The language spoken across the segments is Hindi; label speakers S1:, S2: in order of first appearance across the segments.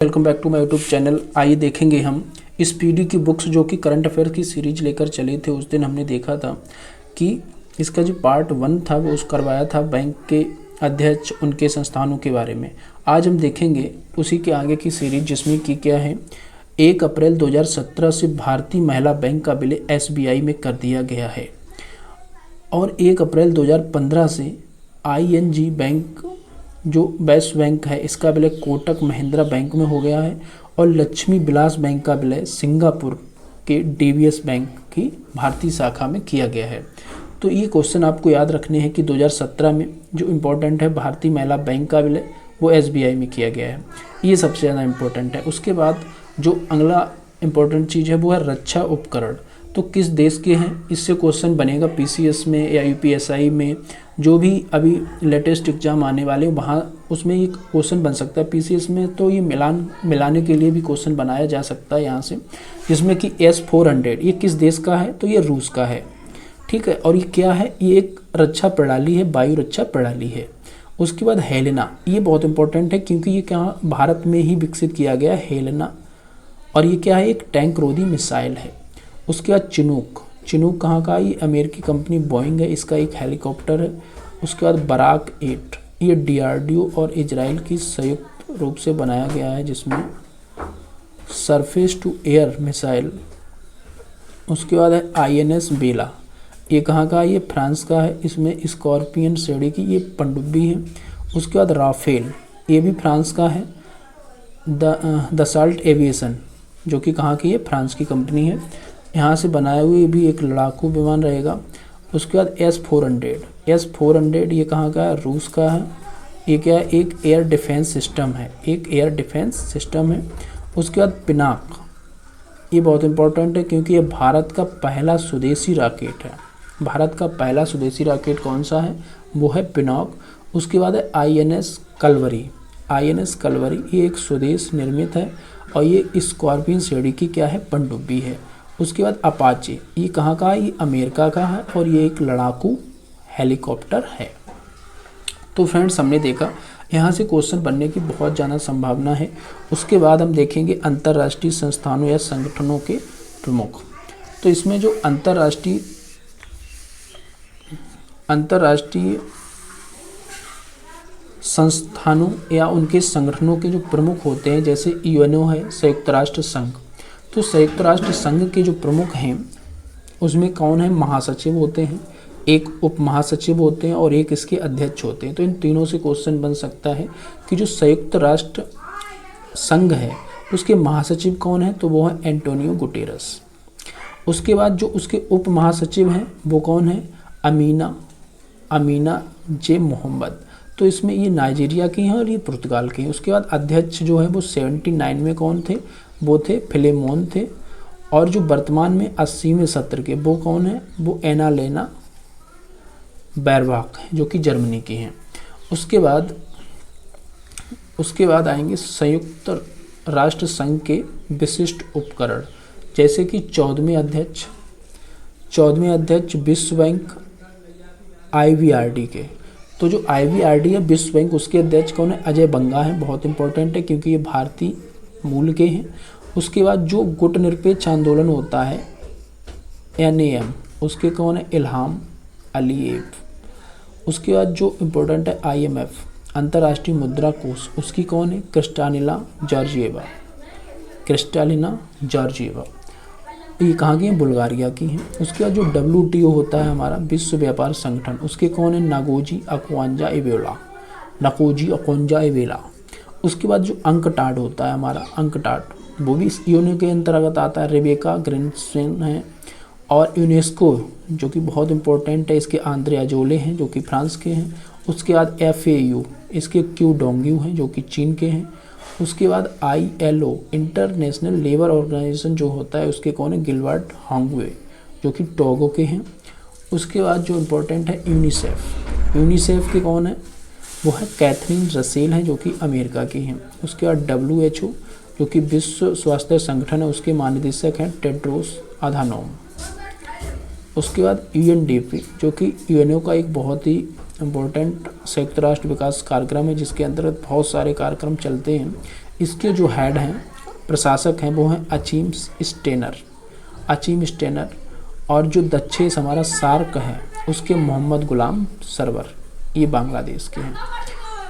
S1: Welcome back to my YouTube channel. आइए देखेंगे हम इस पीडी की बुक्स जो कि करंट अफेयर की सीरीज लेकर चले थे। उस दिन हमने देखा था कि इसका जो पार्ट 1 था वो करवाया था बैंक के अध्यक्ष उनके संस्थानों के बारे में। आज हम देखेंगे उसी के आगे की सीरीज जिसमें कि क्या है 1 अप्रैल 2017 से भारतीय महिला बैंक का विलय SBI में कर दिया गया है और 1 अप्रैल 2015 से ING बैंक जो बेस्ट बैंक है इसका विलय कोटक महिंद्रा बैंक में हो गया है और लक्ष्मी विलास बैंक का विलय सिंगापुर के DBS बैंक की भारतीय शाखा में किया गया है। तो ये क्वेश्चन आपको याद रखने हैं कि 2017 में जो इम्पोर्टेंट है भारतीय महिला बैंक का विलय वो SBI में किया गया है, ये सबसे ज़्यादा इम्पोर्टेंट है। उसके बाद जो अगला इम्पोर्टेंट चीज़ है वो है रक्षा उपकरण। तो किस देश के हैं, इससे क्वेश्चन बनेगा PCS में या UPSI में, जो भी अभी लेटेस्ट एग्जाम आने वाले वहाँ उसमें ये क्वेश्चन बन सकता है। PCS में तो ये मिलाने के लिए भी क्वेश्चन बनाया जा सकता है यहाँ से, जिसमें कि S-400 ये किस देश का है, तो ये रूस का है, ठीक है। और ये क्या है, ये एक रक्षा प्रणाली है, वायु रक्षा प्रणाली है। उसके बाद हेलेना, ये बहुत इंपॉर्टेंट है क्योंकि ये क्या भारत में ही विकसित किया गया है हेलेना, और ये क्या है, एक टैंक रोधी मिसाइल है। उसके बाद चिनूक कहाँ का, ये अमेरिकी कंपनी बोइंग है, इसका एक हेलीकॉप्टर है। उसके बाद बराक 8 ये DRDO और इजराइल की संयुक्त रूप से बनाया गया है, जिसमें सरफेस टू एयर मिसाइल। उसके बाद है INS बेला, ये कहाँ का, ये फ्रांस का है, इसमें स्कॉर्पियन श्रेणी की ये पनडुब्बी है। उसके बाद राफेल, ये भी फ्रांस का है। दसाल्ट एविएशन जो कि कहाँ की है, फ्रांस की कंपनी है, यहाँ से बनाए हुए भी एक लड़ाकू विमान रहेगा। उसके बाद S-400 ये कहाँ का है, रूस का है। ये क्या है, एक एयर डिफेंस सिस्टम है, एक एयर डिफेंस सिस्टम है। उसके बाद पिनाक, ये बहुत इंपॉर्टेंट है क्योंकि ये भारत का पहला स्वदेशी रॉकेट है। भारत का पहला स्वदेशी रॉकेट कौन सा है, वो है पिनाक। उसके बाद है INS कलवरी, ये एक स्वदेश निर्मित है और ये स्कॉर्पियन श्रेणी की क्या है, पनडुब्बी है। उसके बाद अपाचे, ये कहाँ का है, ये अमेरिका का है और ये एक लड़ाकू हेलीकॉप्टर है। तो फ्रेंड्स हमने देखा यहाँ से क्वेश्चन बनने की बहुत ज़्यादा संभावना है। उसके बाद हम देखेंगे अंतर्राष्ट्रीय संस्थानों या संगठनों के प्रमुख। तो इसमें जो अंतर्राष्ट्रीय संस्थानों या उनके संगठनों के जो प्रमुख होते हैं, जैसे UNO है, संयुक्त राष्ट्र संघ। तो संयुक्त राष्ट्र संघ के जो प्रमुख हैं उसमें कौन है, महासचिव होते हैं, एक उप महासचिव होते हैं और एक इसके अध्यक्ष होते हैं। तो इन तीनों से क्वेश्चन बन सकता है कि जो संयुक्त राष्ट्र संघ है उसके महासचिव कौन है, तो वो है एंटोनियो गुटेरस। उसके बाद जो उसके उप महासचिव हैं वो कौन है, अमीना जे मोहम्मद। तो इसमें ये नाइजीरिया की हैं और ये पुर्तगाल की हैं। उसके बाद अध्यक्ष जो है वो 79 में कौन थे, वो थे फिलेमोन थे। और जो वर्तमान में 80वें सत्र के वो कौन है, वो एनालेना बैरबाक जो कि जर्मनी की हैं। उसके बाद आएंगे संयुक्त राष्ट्र संघ के विशिष्ट उपकरण, जैसे कि 14वें अध्यक्ष विश्व बैंक IVRD के। तो जो IVRD है विश्व बैंक, उसके अध्यक्ष कौन है, अजय बंगा है, बहुत इंपॉर्टेंट है क्योंकि ये भारतीय मूल के हैं। उसके बाद जो गुट निरपेक्ष आंदोलन होता है NAM, उसके कौन है, इल्हाम अलीएव। उसके बाद जो इम्पोर्टेंट है IMF अंतर्राष्ट्रीय मुद्रा कोष, उसकी कौन है, क्रिस्टालिना जॉर्जिएवा। ये कहाँ की हैं, बुल्गारिया की हैं। उसके बाद जो WTO होता है हमारा विश्व व्यापार संगठन, उसके कौन है, नागोजी अकोंजा इवेला। उसके बाद जो अंकटाड होता है हमारा, वो भी इस यूनियो के अंतर्गत आता है, रेबेका ग्रिन्सन है। और यूनेस्को जो कि बहुत इंपॉर्टेंट है, इसके आंद्रे अजोले हैं जो कि फ्रांस के हैं। उसके बाद FAO, इसके क्यू डोंग्यू हैं जो कि चीन के हैं। उसके बाद ILO इंटरनेशनल लेबर ऑर्गेनाइजेशन जो होता है उसके कौन है, गिलबर्ट हांगवे जो कि टोगो के हैं। उसके बाद जो इम्पोर्टेंट है यूनिसेफ के कौन है, वो है कैथरीन रसेल हैं जो कि अमेरिका की हैं। उसके बाद WHO जो कि विश्व स्वास्थ्य संगठन है, उसके महानिदेशक हैं टेड्रोस अधानोम। उसके बाद UNDP जो कि UNO का एक बहुत ही इम्पोर्टेंट संयुक्त राष्ट्र विकास कार्यक्रम है जिसके अंतर्गत बहुत सारे कार्यक्रम चलते हैं। इसके जो हेड हैं, प्रशासक हैं, वो हैं अचीम स्टेनर। और जो दक्षेश हमारा सार्क है उसके मोहम्मद गुलाम सरवर, ये बांग्लादेश के हैं।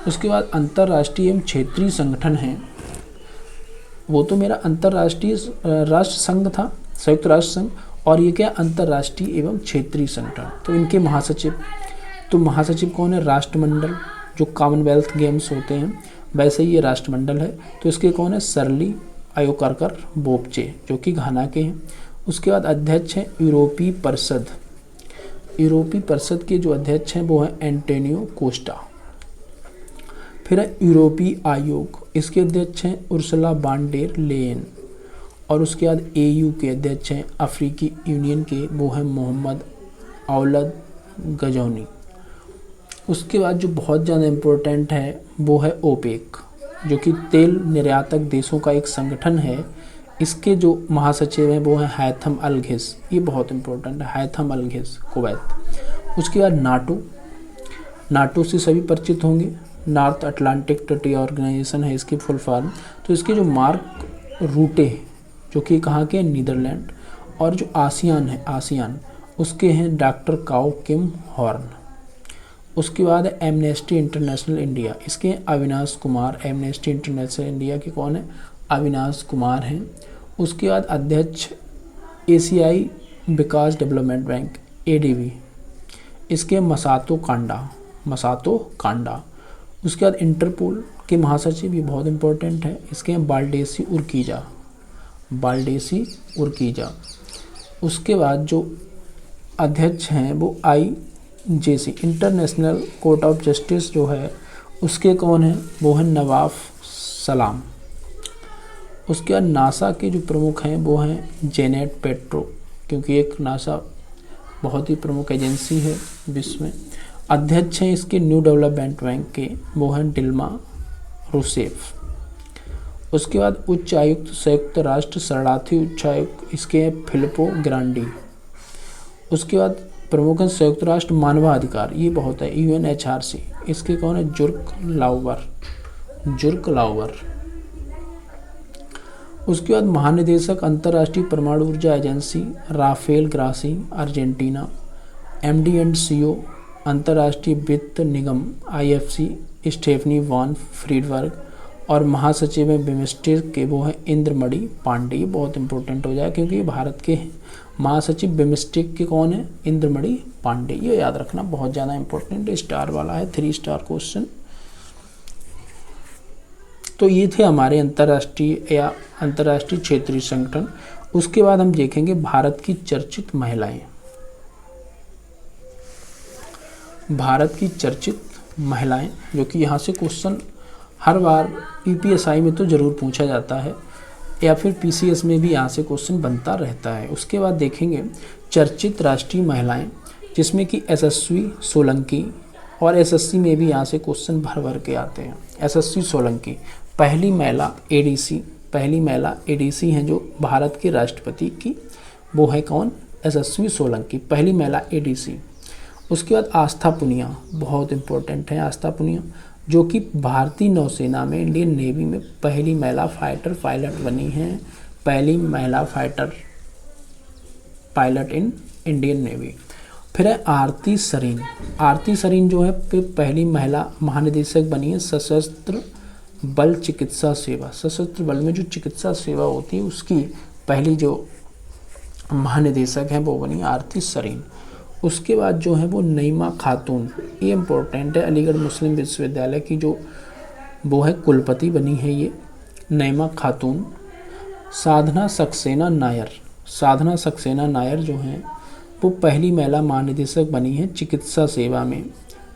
S1: उसके बाद अंतर्राष्ट्रीय एवं क्षेत्रीय संगठन हैं, वो तो मेरा अंतर्राष्ट्रीय राष्ट्र संघ था, संयुक्त राष्ट्र संघ, और ये क्या अंतर्राष्ट्रीय एवं क्षेत्रीय संगठन। तो इनके महासचिव, तो महासचिव कौन है, राष्ट्रमंडल, जो कॉमनवेल्थ गेम्स होते हैं वैसे ही ये राष्ट्रमंडल है। तो इसके कौन है, सरली अयोकरकर बोपचे, जो कि घाना के हैं। उसके बाद अध्यक्ष हैं यूरोपीय परिषद, यूरोपीय परिषद के जो अध्यक्ष हैं वो हैं एंटोनियो कोस्टा। फिर है यूरोपीय आयोग, इसके अध्यक्ष हैं उर्सुला वान डेर लेयन। और उसके बाद एयू के अध्यक्ष हैं अफ्रीकी यूनियन के, वो हैं मोहम्मद औलद गजौनी। उसके बाद जो बहुत ज़्यादा इम्पोर्टेंट है वो है ओपेक, जो कि तेल निर्यातक देशों का एक संगठन है। इसके जो महासचिव हैं वो हैं हैथम अल घिस, ये बहुत इम्पोर्टेंट है, हैथम अल घिस, कुवैत। उसके बाद नाटो से सभी परिचित होंगे, नॉर्थ अटलांटिक ट्रीटी ऑर्गेनाइजेशन है इसकी फुल फॉर्म। तो इसके जो मार्क रूटे, जो कि कहाँ के, नीदरलैंड। और जो आसियान है, आसियान, उसके हैं डॉक्टर काओ किम हॉर्न। उसके बाद है एमनेस्टी इंटरनेशनल इंडिया, इसके हैं Avinash Kumar. Amnesty international India के कौन है, अविनाश कुमार हैं। उसके बाद अध्यक्ष एशियाई विकास डेवलपमेंट बैंक, एडीबी, इसके मसातो कांडा। उसके बाद इंटरपोल के महासचिव, ये बहुत इंपॉर्टेंट है, इसके हैं बाल्डेसी उर्कीजा। उसके बाद जो अध्यक्ष हैं वो IJC, international court of justice जो है उसके कौन है, वो है नवाफ सलाम। उसके बाद नासा के जो प्रमुख हैं वो हैं जेनेट पेट्रो, क्योंकि एक नासा बहुत ही प्रमुख एजेंसी है विश्व में। अध्यक्ष हैं इसके न्यू डेवलपमेंट बैंक के, वो हैं डिल्मा रूसेफ। उसके बाद उच्च आयुक्त संयुक्त राष्ट्र शरणार्थी उच्चायुक्त, इसके हैं फिलिपो ग्रांडी। उसके बाद प्रमुख हैं संयुक्त राष्ट्र मानवाधिकार, ये बहुत है, UNHRC, इसके कौन है, जुर्क लाउवर। उसके बाद महानिदेशक अंतर्राष्ट्रीय परमाणु ऊर्जा agency Rafale grassy, Argentina. MD&CO अंतर्राष्ट्रीय वित्त निगम IFC, स्टेफनी वॉन फ्रीडबर्ग। और महासचिव हैं बिमस्टेक के, वो हैं इंद्रमणि पांडे। ये बहुत इंपॉर्टेंट हो जाए क्योंकि भारत के महासचिव बिमस्टेक के कौन है, इंद्रमणि पांडे। ये याद रखना, बहुत ज़्यादा इंपॉर्टेंट, स्टार वाला है, 3 स्टार क्वेश्चन। तो ये थे हमारे अंतर्राष्ट्रीय या अंतर्राष्ट्रीय क्षेत्रीय संगठन। उसके बाद हम देखेंगे भारत की चर्चित महिलाएं। भारत की चर्चित महिलाएं, जो कि यहाँ से क्वेश्चन हर बार PPSI में तो ज़रूर पूछा जाता है, या फिर PCS में भी यहाँ से क्वेश्चन बनता रहता है। उसके बाद देखेंगे चर्चित राष्ट्रीय महिलाएं, जिसमें कि यशस्वी सोलंकी, और SSC में भी यहाँ से क्वेश्चन भर के आते हैं। यशस्वी सोलंकी पहली महिला ADC हैं जो भारत के राष्ट्रपति की, वो है कौन, यशस्वी सोलंकी, पहली महिला ADC। उसके बाद आस्था पुनिया, बहुत इंपॉर्टेंट है आस्था पुनिया, जो कि भारतीय नौसेना में, इंडियन नेवी में पहली महिला फाइटर पायलट बनी हैं, पहली महिला fighter pilot in Indian navy. फिर है आरती सरीन जो है पहली महिला महानिदेशक बनी है सशस्त्र बल चिकित्सा सेवा, सशस्त्र बल में जो चिकित्सा सेवा होती है उसकी पहली जो महानिदेशक हैं वो बनी आरती सरीन। उसके बाद जो है वो नईमा खातून, ये इम्पोर्टेंट है, अलीगढ़ मुस्लिम विश्वविद्यालय की जो वो है कुलपति बनी है ये नईमा खातून। साधना सक्सेना नायर जो हैं वो पहली महिला महानिदेशक बनी है चिकित्सा सेवा में,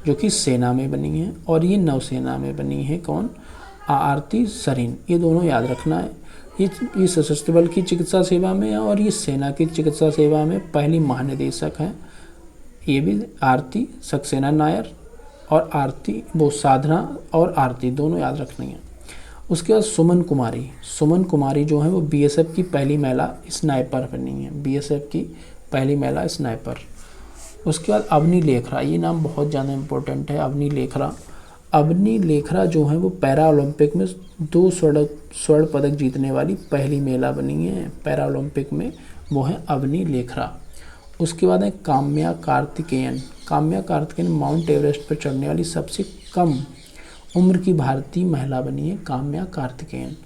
S1: जो कि सेना में बनी है, और ये नौसेना में बनी है कौन, आरती सरीन। ये दोनों याद रखना है, ये सशस्त्र बल की चिकित्सा सेवा में है और ये सेना की चिकित्सा सेवा में पहली महानिदेशक हैं। ये भी आरती सक्सेना नायर और आरती वो साधना और आरती दोनों याद रखनी है। उसके बाद सुमन कुमारी जो है वो BSF की पहली महिला स्नाइपर बनी है, BSF की पहली महिला स्नाइपर। उसके बाद अवनी लेखरा, ये नाम बहुत ज़्यादा इम्पोर्टेंट है, अवनी लेखरा अवनी लेखरा जो है वो पैरा ओलंपिक में 2 स्वर्ण पदक जीतने वाली पहली महिला बनी है। पैरा ओलंपिक में वो है अवनी लेखरा। उसके बाद है काम्या कार्तिकेयन। काम्या कार्तिकेयन माउंट एवरेस्ट पर चढ़ने वाली सबसे कम उम्र की भारतीय महिला बनी है काम्या कार्तिकेयन।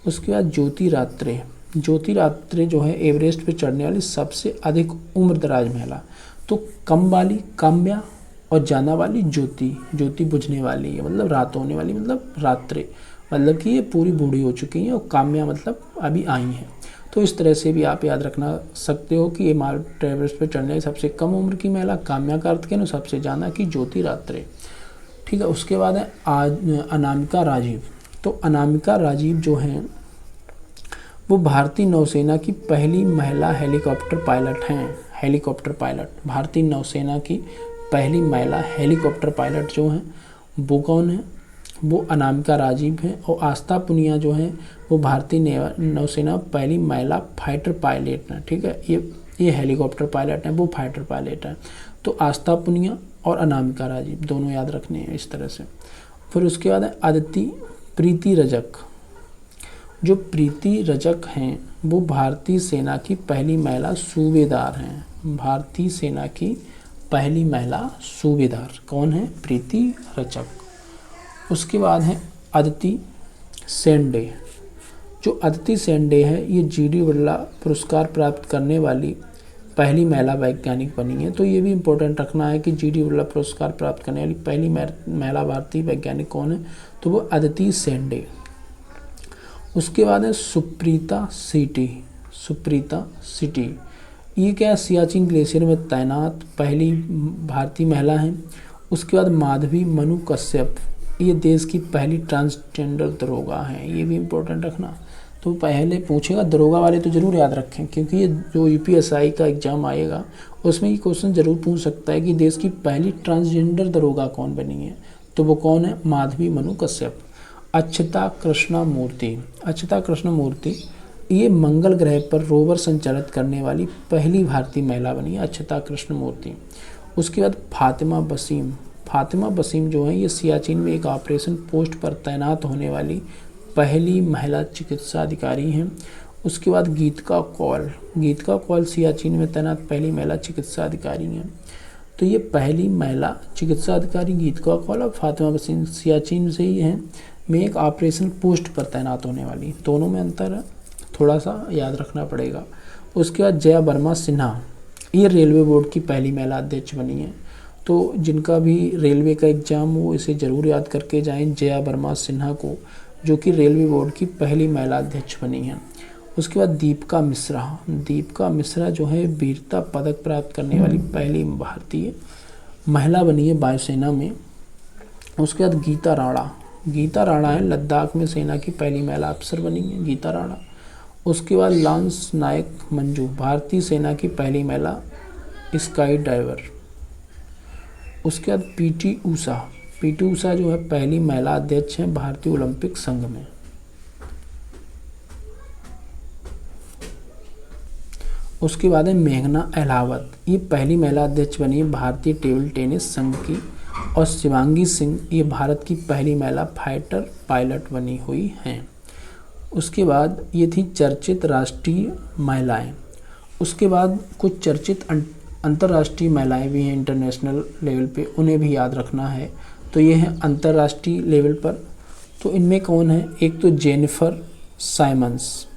S1: उसके बाद ज्योति रात्रे। ज्योति रात्रे जो है एवरेस्ट पर चढ़ने वाली सबसे अधिक उम्र दराज महिला। तो कम वाली काम्या और ज़्यादा वाली ज्योति। ज्योति बुझने वाली है मतलब रात होने वाली, मतलब रात्रे, मतलब कि ये पूरी बूढ़ी हो चुकी हैं, और काम्या मतलब अभी आई हैं। तो इस तरह से भी आप याद रखना सकते हो कि ये माउंट एवरेस्ट पर चढ़ने वाली सबसे कम उम्र की महिला काम्या कार्तिकेयन और सबसे ज़्यादा की ज्योति रात्रे। ठीक है। उसके बाद है अनामिका राजीव। तो अनामिका राजीव जो हैं वो भारतीय नौसेना की पहली महिला हेलीकॉप्टर पायलट हैं। हेलीकॉप्टर पायलट, भारतीय नौसेना की पहली महिला हेलीकॉप्टर पायलट जो हैं वो कौन है? वो अनामिका राजीव हैं। और आस्था पुनिया जो हैं वो भारतीय नौसेना पहली महिला फाइटर पायलट हैं। ठीक है। ये हेलीकॉप्टर पायलट हैं, वो फाइटर पायलट हैं। तो आस्था पुनिया और अनामिका राजीव दोनों याद रखने हैं इस तरह से। फिर उसके बाद है अदिति प्रीति रजक। जो प्रीति रजक हैं वो भारतीय सेना की पहली महिला सूबेदार हैं। भारतीय सेना की पहली महिला सूबेदार कौन है? प्रीति रजक। उसके बाद है अदिति सेंडे। जो अदिति सेंडे है ये जीडी बिरला पुरस्कार प्राप्त करने वाली पहली महिला वैज्ञानिक बनी है। तो ये भी इम्पोर्टेंट रखना है कि जीडी बिरला पुरस्कार प्राप्त करने वाली पहली महिला भारतीय वैज्ञानिक कौन है? तो वो अदिति सेंडे। उसके बाद है सुप्रीता सिटी। सुप्रीता सिटी ये क्या सियाचिन ग्लेशियर में तैनात पहली भारतीय महिला हैं। उसके बाद माधवी मनु कश्यप, ये देश की पहली ट्रांसजेंडर दरोगा हैं। ये भी इम्पोर्टेंट रखना। तो पहले पूछेगा दरोगा वाले तो ज़रूर याद रखें, क्योंकि ये जो यूपीएसआई का एग्ज़ाम आएगा उसमें ये क्वेश्चन ज़रूर पूछ सकता है कि देश की पहली ट्रांसजेंडर दरोगा कौन बनी है। तो वो कौन है? माधवी मनु कश्यप। अक्षता कृष्णमूर्ति। अक्षता कृष्णमूर्ति ये मंगल ग्रह पर रोवर संचालित करने वाली पहली भारतीय महिला बनी है, अक्षता कृष्णमूर्ति। उसके बाद फातिमा वसीम। फातिमा वसीम जो है ये सियाचिन में एक ऑपरेशन पोस्ट पर तैनात होने वाली पहली महिला चिकित्सा अधिकारी हैं। उसके बाद गीतिका कौल। गीतिका कौल सियाचिन में तैनात पहली महिला चिकित्सा अधिकारी हैं। तो ये पहली महिला चिकित्सा अधिकारी गीतिका कौल और फातिमा वसीम सियाचिन से ही हैं में एक ऑपरेशन पोस्ट पर तैनात होने वाली। दोनों में अंतर है, थोड़ा सा याद रखना पड़ेगा। उसके बाद जया वर्मा सिन्हा, ये रेलवे बोर्ड की पहली महिला अध्यक्ष बनी है। तो जिनका भी रेलवे का एग्ज़ाम हो इसे ज़रूर याद करके जाएं, जया वर्मा सिन्हा को, जो कि रेलवे बोर्ड की पहली महिला अध्यक्ष बनी है। उसके बाद दीपिका मिश्रा। दीपिका मिश्रा जो है वीरता पदक प्राप्त करने वाली पहली भारतीय महिला बनी है वायुसेना में। उसके बाद गीता राणा। गीता राणा है लद्दाख में सेना की पहली महिला अफसर बनी है, गीता राणा। उसके बाद लांस नायक मंजू, भारतीय सेना की पहली महिला स्काई डाइवर। उसके बाद पीटी ऊषा। पीटी ऊषा जो है पहली महिला अध्यक्ष हैं भारतीय ओलंपिक संघ में। उसके बाद है मेघना अहलावत, ये पहली महिला अध्यक्ष बनी है भारतीय टेबल टेनिस संघ की। और शिवांगी सिंह ये भारत की पहली महिला फाइटर पायलट बनी हुई हैं। उसके बाद ये थी चर्चित राष्ट्रीय महिलाएं। उसके बाद कुछ चर्चित अंतर्राष्ट्रीय महिलाएं भी हैं इंटरनेशनल लेवल पे, उन्हें भी याद रखना है। तो ये है अंतर्राष्ट्रीय लेवल पर। तो इनमें कौन है? एक तो जेनिफर साइमंस।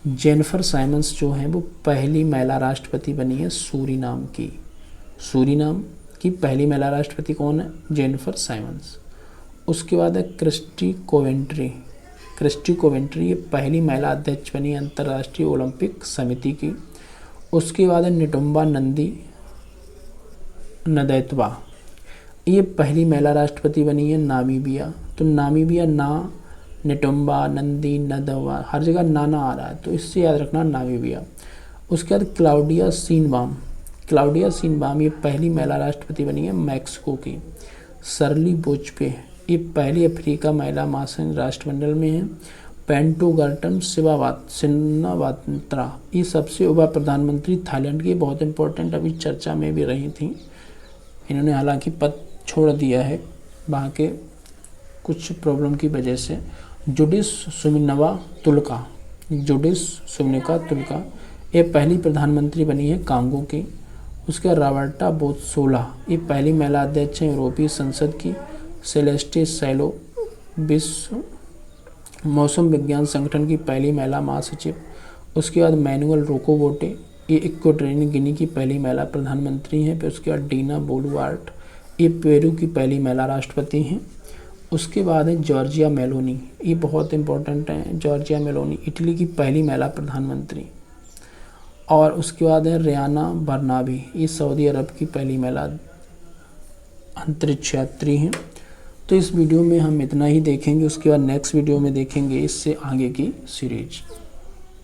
S1: जेनिफर साइमंस जो है वो पहली महिला राष्ट्रपति बनी है सूरीनाम की। सूरीनाम की पहली महिला राष्ट्रपति कौन है? Jennifer Simmons. उसके बाद है क्रिस्टी कोवेंट्री। क्रिस्टी कोवेंट्री ये पहली महिला अध्यक्ष बनी अंतर्राष्ट्रीय ओलंपिक समिति की। उसके बाद है निटुम्बा नंदी नदैत्वा, ये पहली महिला राष्ट्रपति बनी है नामीबिया। तो नामीबिया ना निटुम्बा नंदी नदवा हर जगह नाना आ रहा है, तो इससे याद रखना नामीबिया। उसके बाद क्लाउडिया सीनबाम। क्लाउडिया सीनबाम ये पहली महिला राष्ट्रपति बनी है मैक्सिको की। सरली बोचपे ये पहली अफ्रीका महिला महासंघ राष्ट्रमंडल में है। पेंटो गर्टन सिनावात्रा ये सबसे युवा प्रधानमंत्री थाईलैंड की, बहुत इंपॉर्टेंट अभी चर्चा में भी रही थी। इन्होंने हालांकि पद छोड़ दिया है वहाँ के कुछ प्रॉब्लम की वजह से। जुडिस सुमिनवा तुलका, जुडिस सुमिनवा तुलका ये पहली प्रधानमंत्री बनी है कांगो की। उसके रॉबर्टा बोत्सोला ये पहली महिला अध्यक्ष हैं यूरोपीय संसद की। सेलेस्टे सैलो विश्व मौसम विज्ञान संगठन की पहली महिला महासचिव। उसके बाद मैनुअल रोकोबोटे ये इक्वाटोरियल गिनी की पहली महिला प्रधानमंत्री हैं। फिर उसके बाद डीना बोलुआर्ट ये पेरू की पहली महिला राष्ट्रपति हैं। उसके बाद है जॉर्जिया मेलोनी, ये बहुत इंपॉर्टेंट है, जॉर्जिया मेलोनी इटली की पहली महिला प्रधानमंत्री। और उसके बाद है रियाना बर्नाबी, ये सऊदी अरब की पहली महिला अंतरिक्ष यात्री हैं। तो इस वीडियो में हम इतना ही देखेंगे, उसके बाद नेक्स्ट वीडियो में देखेंगे इससे आगे की सीरीज।